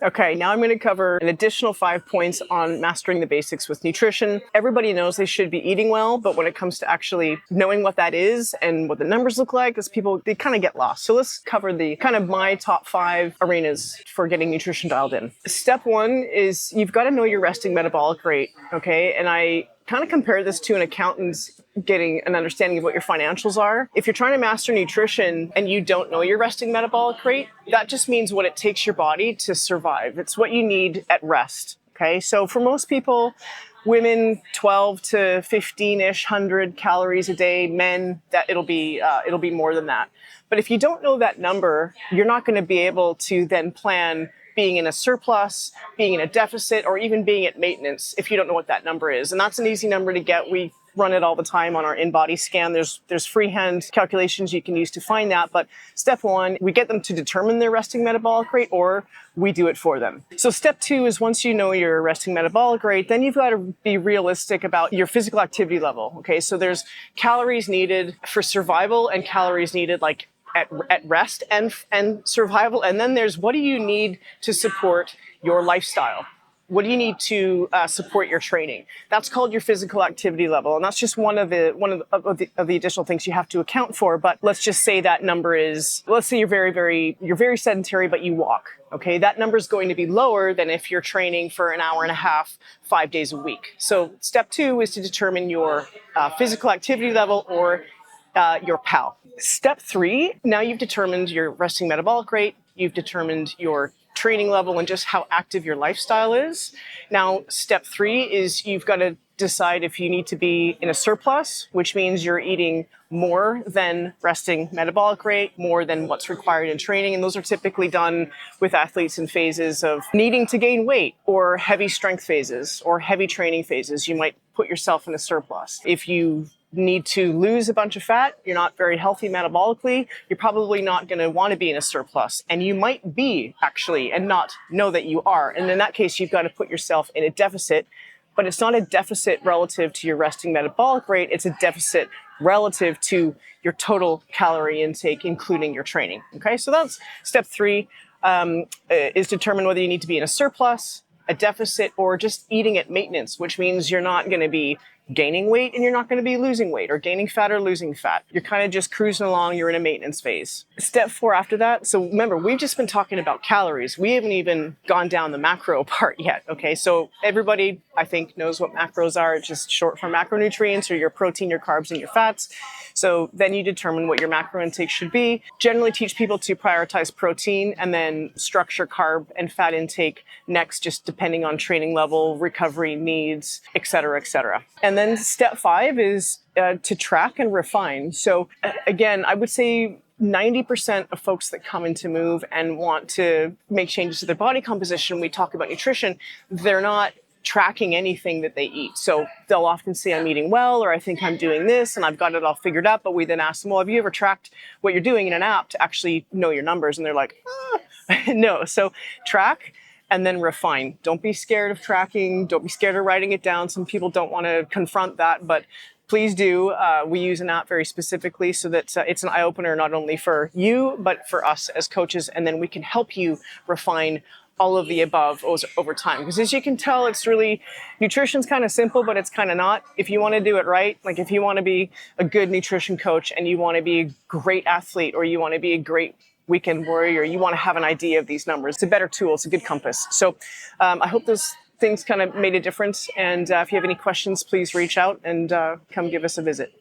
Okay, now I'm going to cover an additional 5 points on mastering the basics with nutrition. Everybody knows they should be eating well, but when it comes to actually knowing what that is and what the numbers look like, is people, they kind of get lost. So let's cover the kind of my top 5 arenas for getting nutrition dialed in. Step 1 is you've got to know your resting metabolic rate, okay? And I kind of compare this to an accountant's getting an understanding of what your financials are. If you're trying to master nutrition and you don't know your resting metabolic rate, that just means what it takes your body to survive. It's what you need at rest, okay? So for most people, women, 12 to 15-ish hundred calories a day, men, that it'll be more than that. But if you don't know that number, you're not going to be able to then plan being in a surplus, being in a deficit, or even being at maintenance if you don't know what that number is. And that's an easy number to get. We run it all the time on our in-body scan. There's freehand calculations you can use to find that. But step 1, we get them to determine their resting metabolic rate, or we do it for them. So step 2 is once you know your resting metabolic rate, then you've got to be realistic about your physical activity level. Okay, so there's calories needed for survival and calories needed like at rest and survival. And then there's what do you need to support your lifestyle? What do you need to support your training? That's called your physical activity level. And that's just one of the additional things you have to account for. But let's just say that number is, let's say you're very sedentary, but you walk. Okay, that number is going to be lower than if you're training for an hour and a half, 5 days a week. So step 2 is to determine your physical activity level, or your PAL. Step 3, now you've determined your resting metabolic rate, you've determined your training level and just how active your lifestyle is. Now, step 3 is you've got to decide if you need to be in a surplus, which means you're eating more than resting metabolic rate, more than what's required in training. And those are typically done with athletes in phases of needing to gain weight, or heavy strength phases, or heavy training phases. You might put yourself in a surplus. If you need to lose a bunch of fat, you're not very healthy metabolically, you're probably not going to want to be in a surplus. And you might be actually and not know that you are. And in that case, you've got to put yourself in a deficit. But it's not a deficit relative to your resting metabolic rate. It's a deficit relative to your total calorie intake, including your training. Okay, so that's step 3, is determine whether you need to be in a surplus, a deficit, or just eating at maintenance, which means you're not going to be gaining weight and you're not going to be losing weight, or gaining fat or losing fat. You're kind of just cruising along. You're in a maintenance phase. Step 4 after that. So remember, we've just been talking about calories. We haven't even gone down the macro part yet. Okay. So everybody, I think, knows what macros are. It's just short for macronutrients, or your protein, your carbs, and your fats. So then you determine what your macro intake should be. Generally teach people to prioritize protein and then structure carb and fat intake next, just depending on training level, recovery needs, et cetera, et cetera. And then step 5 is to track and refine. So again, I would say 90% of folks that come into Move and want to make changes to their body composition, we talk about nutrition, they're not tracking anything that they eat. So they'll often say, I'm eating well, or I think I'm doing this and I've got it all figured out. But we then ask them, well, have you ever tracked what you're doing in an app to actually know your numbers? And they're like, no. So track and then refine. Don't be scared of tracking. Don't be scared of writing it down. Some people don't want to confront that, but please do. We use an app very specifically so that it's an eye-opener not only for you, but for us as coaches. And then we can help you refine all of the above over time. Because as you can tell, it's really, nutrition's kind of simple, but it's kind of not. If you want to do it right, like if you want to be a good nutrition coach and you want to be a great athlete, or you want to be a great weekend warrior, you want to have an idea of these numbers. It's a better tool. It's a good compass. So I hope those things kind of made a difference. And if you have any questions, please reach out and come give us a visit.